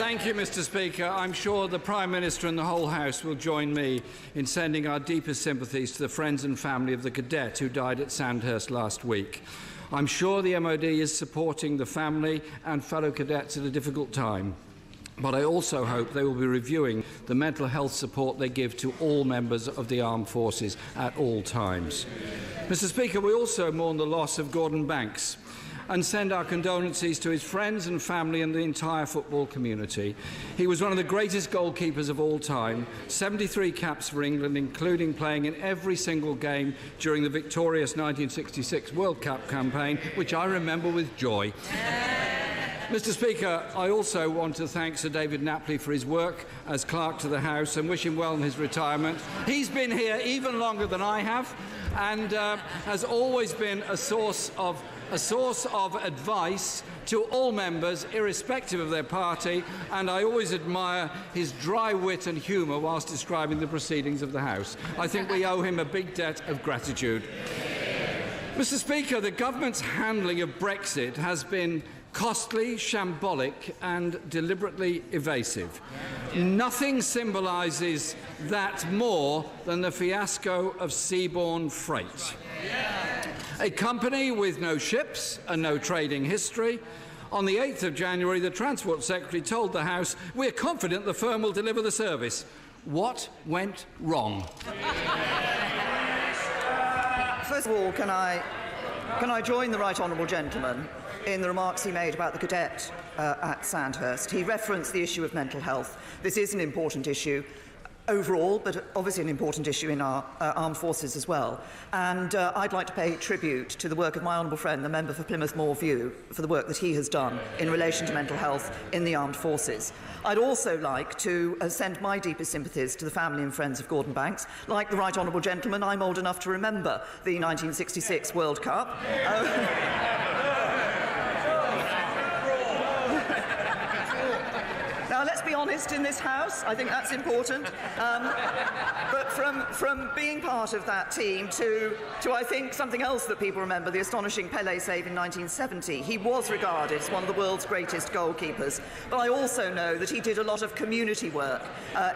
Thank you, Mr. Speaker. I'm sure the Prime Minister and the whole House will join me in sending our deepest sympathies to the friends and family of the cadet who died at Sandhurst last week. I'm sure the MOD is supporting the family and fellow cadets at a difficult time, but I also hope they will be reviewing the mental health support they give to all members of the armed forces at all times. Mr. Speaker, we also mourn the loss of Gordon Banks and send our condolences to his friends and family and the entire football community. He was one of the greatest goalkeepers of all time, 73 caps for England, including playing in every single game during the victorious 1966 World Cup campaign, which I remember with joy. Mr. Speaker, I also want to thank Sir David Napley for his work as Clerk to the House and wish him well in his retirement. He's been here even longer than I have and has always been a source of advice to all members, irrespective of their party, and I always admire his dry wit and humour whilst describing the proceedings of the House. I think we owe him a big debt of gratitude. Mr. Speaker, the government's handling of Brexit has been costly, shambolic and deliberately evasive. Nothing symbolises that more than the fiasco of seaborne freight. A company with no ships and no trading history. On the 8th of January, the Transport Secretary told the House, "We're confident the firm will deliver the service." What went wrong? First of all, can I join the right honourable gentleman in the remarks he made about the cadet at Sandhurst? He referenced the issue of mental health. This is an important issue overall, but obviously an important issue in our armed forces as well. And I'd like to pay tribute to the work of my honourable friend, the member for Plymouth Moor View, for the work that he has done in relation to mental health in the armed forces. I'd also like to send my deepest sympathies to the family and friends of Gordon Banks. Like the right honourable gentleman, I'm old enough to remember the 1966 World Cup. Now, let's be honest in this House. I think that's important. But from being part of that team to I think something else that people remember, the astonishing Pelé save in 1970, he was regarded as one of the world's greatest goalkeepers. But I also know that he did a lot of community work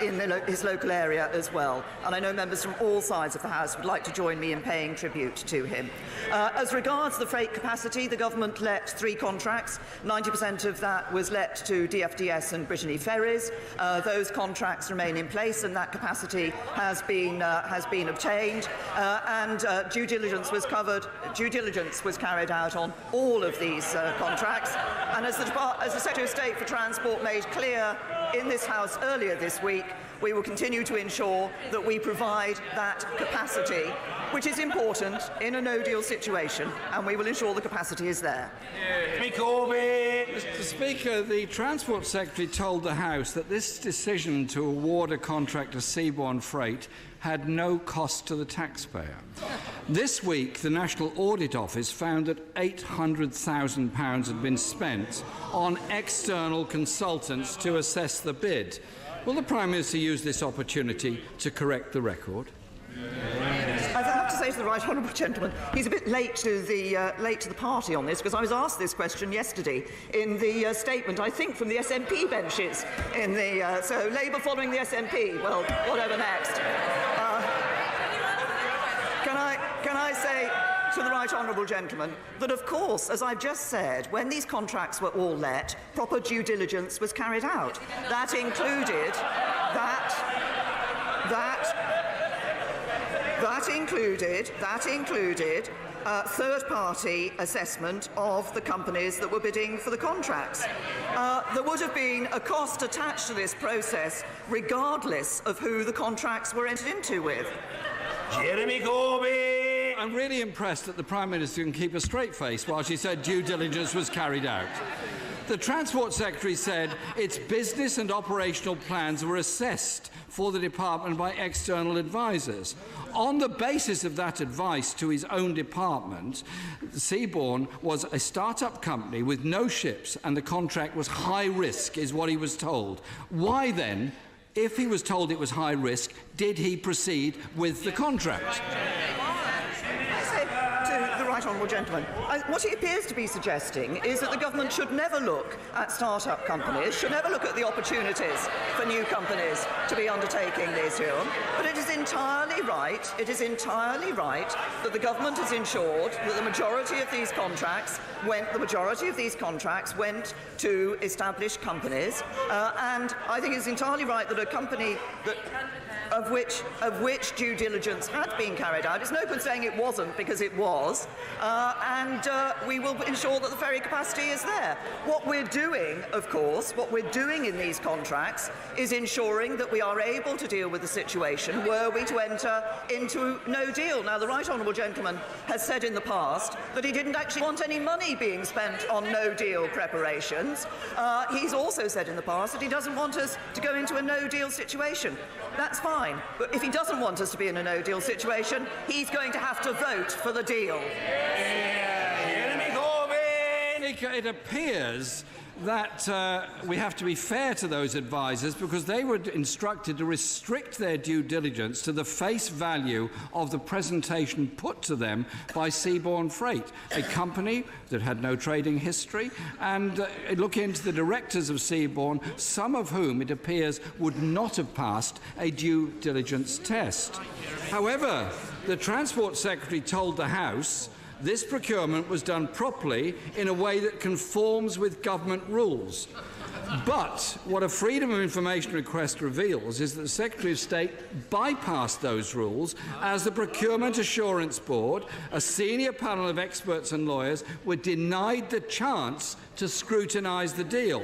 in his local area as well. And I know members from all sides of the House would like to join me in paying tribute to him. As regards the freight capacity, the government let 3 contracts. 90% of that was let to DFDS and Brittany Ferries. Those contracts remain in place, and that capacity has been obtained, and due diligence was carried out on all of these contracts. And as the Secretary of State for Transport made clear in this House earlier this week, we will continue to ensure that we provide that capacity, which is important in a no-deal situation, and we will ensure the capacity is there. Mr. Speaker, the Transport Secretary told the House that this decision to award a contract to seaborne freight had no cost to the taxpayer. This week, the National Audit Office found that £800,000 had been spent on external consultants to assess the bid. Will the Prime Minister use this opportunity to correct the record? I have to say to the right honourable gentleman, he's a bit late to the party on this, because I was asked this question yesterday in the statement, I think, from the SNP benches. So Labour following the SNP. Well, whatever next. Can I say to the right honourable gentleman that, of course, as I've just said, when these contracts were all let, proper due diligence was carried out. That included third-party assessment of the companies that were bidding for the contracts. There would have been a cost attached to this process, regardless of who the contracts were entered into with. Jeremy Corbyn! I'm really impressed that the Prime Minister can keep a straight face while she said due diligence was carried out. The Transport Secretary said its business and operational plans were assessed for the department by external advisers. On the basis of that advice to his own department, Seaborne was a start-up company with no ships, and the contract was high risk, is what he was told. Why then, if he was told it was high risk, did he proceed with the contract? I say to the right honourable gentleman. What he appears to be suggesting is that the government should never look at start-up companies, should never look at the opportunities for new companies to be undertaking this here. But it is entirely right that the government has ensured that the majority of these contracts went to established companies, and I think it's entirely right that a company of which due diligence had been carried out. It's no good saying it wasn't, because it was, and we will ensure that the ferry capacity is there. What we're doing, of course, in these contracts is ensuring that we are able to deal with the situation were we to enter into no deal. Now, the right honourable gentleman has said in the past that he didn't actually want any money being spent on no deal preparations. He's also said in the past that he doesn't want us to go into a no deal situation. That's fine, but if he doesn't want us to be in a no deal situation, he's going to have to vote for the deal. It appears that we have to be fair to those advisers, because they were instructed to restrict their due diligence to the face value of the presentation put to them by Seabourn Freight, a company that had no trading history, and look into the directors of Seabourn, some of whom it appears would not have passed a due diligence test. However, the Transport Secretary told the House this procurement was done properly in a way that conforms with government rules. But what a Freedom of Information request reveals is that the Secretary of State bypassed those rules, as the Procurement Assurance Board, a senior panel of experts and lawyers, were denied the chance to scrutinise the deal.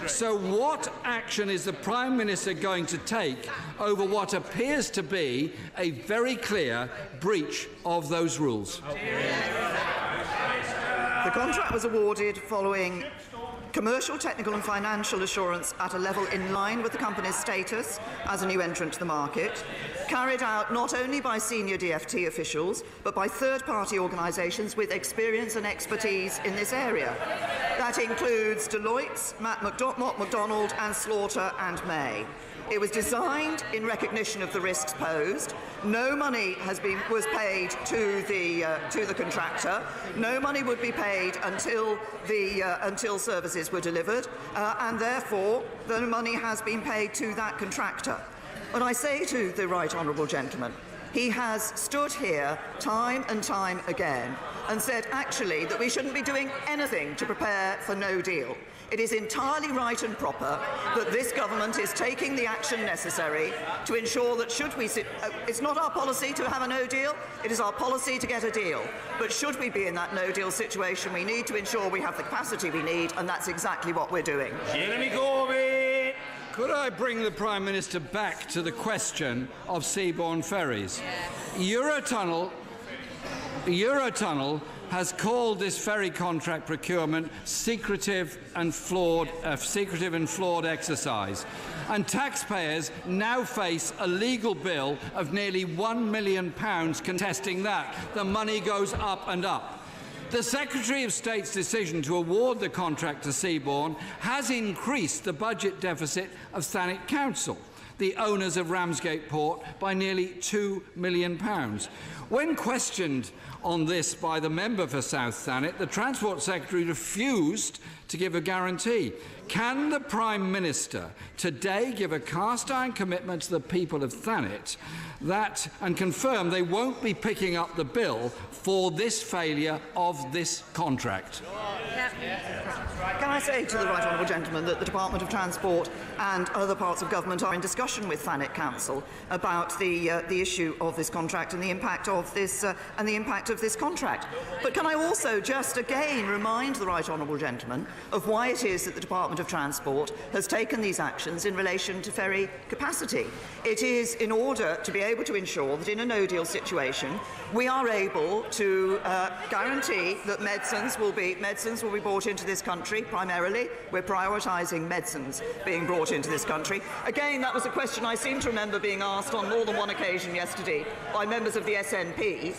So what action is the Prime Minister going to take over what appears to be a very clear breach of those rules? The contract was awarded following commercial, technical and financial assurance at a level in line with the company's status as a new entrant to the market, carried out not only by senior DfT officials, but by third-party organisations with experience and expertise in this area. That includes Deloitte's, Mott MacDonald and Slaughter and May. It was designed in recognition of the risks posed. No money was paid to the contractor. No money would be paid until services were delivered, and therefore the money has been paid to that contractor. But I say to the right honourable gentleman, he has stood here time and time again and said actually that we shouldn't be doing anything to prepare for no deal. It is entirely right and proper that this government is taking the action necessary to ensure that it's not our policy to have a no deal, it is our policy to get a deal. But should we be in that no deal situation, we need to ensure we have the capacity we need, and that's exactly what we're doing. Jeremy Corbyn! Could I bring the Prime Minister back to the question of Seabourn ferries? Eurotunnel has called this ferry contract procurement secretive and flawed exercise, and taxpayers now face a legal bill of nearly £1 million contesting that. The money goes up and up. The Secretary of State's decision to award the contract to Seabourn has increased the budget deficit of Thanet Council, the owners of Ramsgate Port, by nearly £2 million. When questioned on this by the member for South Thanet, the Transport Secretary refused to give a guarantee. Can the Prime Minister today give a cast-iron commitment to the people of Thanet and confirm they won't be picking up the bill for this failure of this contract? Can I say to the right honourable gentleman that the Department of Transport and other parts of government are in discussion with Thanet Council about the issue of this contract and the impact of this contract. But can I also just again remind the right honourable gentleman of why it is that the Department of Transport has taken these actions in relation to ferry capacity. It is in order to be able to ensure that in a no-deal situation we are able to guarantee that medicines will be brought into this country. Primarily, we're prioritising medicines being brought into this country. Again, that was a question I seem to remember being asked on more than one occasion yesterday by members of the SNP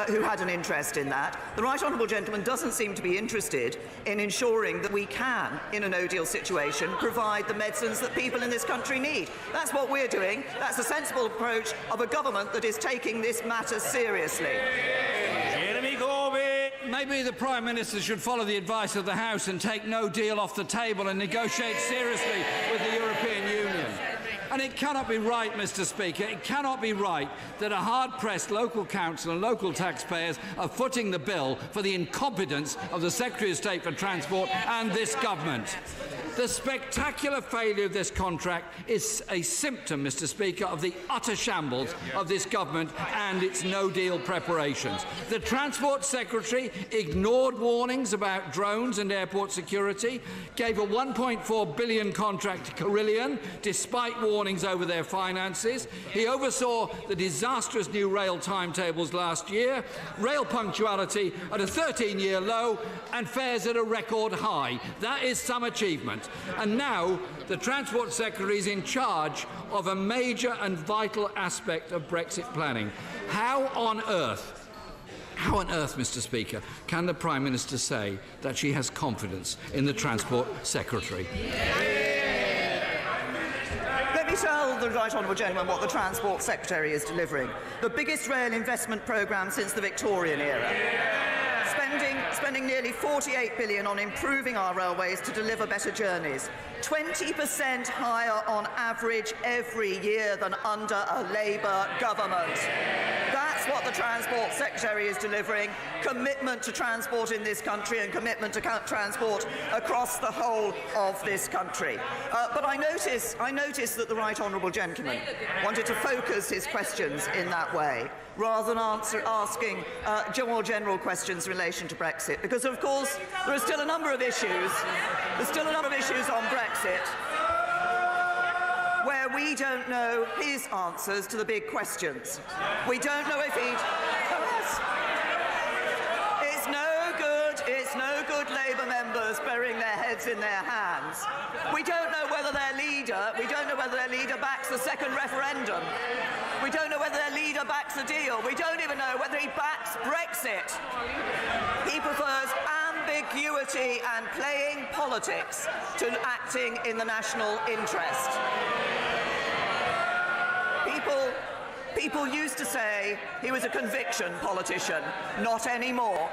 who had an interest in that. The right honourable gentleman doesn't seem to be interested in ensuring that we can, in a no-deal situation, provide the medicines that people in this country need. That's what we're doing. That's the sensible approach of a government that is taking this matter seriously. Jeremy Corbyn! maybe the Prime Minister should follow the advice of the House and take no deal off the table and negotiate seriously with the European Union. And it cannot be right, Mr. Speaker, it cannot be right that a hard-pressed local council and local taxpayers are footing the bill for the incompetence of the Secretary of State for Transport and this government. The spectacular failure of this contract is a symptom, Mr. Speaker, of the utter shambles of this government and its no-deal preparations. The Transport Secretary ignored warnings about drones and airport security, gave a £1.4 billion contract to Carillion despite warnings over their finances. He oversaw the disastrous new rail timetables last year, rail punctuality at a 13-year low and fares at a record high. That is some achievement. And now the Transport Secretary is in charge of a major and vital aspect of Brexit planning. How on earth, Mr. Speaker, can the Prime Minister say that she has confidence in the Transport Secretary? Let me tell the Right Honourable Gentleman what the Transport Secretary is delivering. The biggest rail investment programme since the Victorian era. Spending nearly £48 billion on improving our railways to deliver better journeys. 20% higher on average every year than under a Labour government. That's what the Transport Secretary is delivering. Commitment to transport in this country and commitment to transport across the whole of this country. But I notice that the Right Honourable Gentleman wanted to focus his questions in that way, rather than asking more general questions in relation to Brexit. Because, of course, there are still a number of issues. There's still a number of issues on Brexit where we don't know his answers to the big questions. We don't know if he'd... It's no good Labour members burying their heads in their hands. We don't know whether their leader backs the second referendum. We don't know whether their leader backs the deal. We don't even know whether he backs Brexit. He prefers ambiguity and playing politics to acting in the national interest. People used to say he was a conviction politician. Not anymore.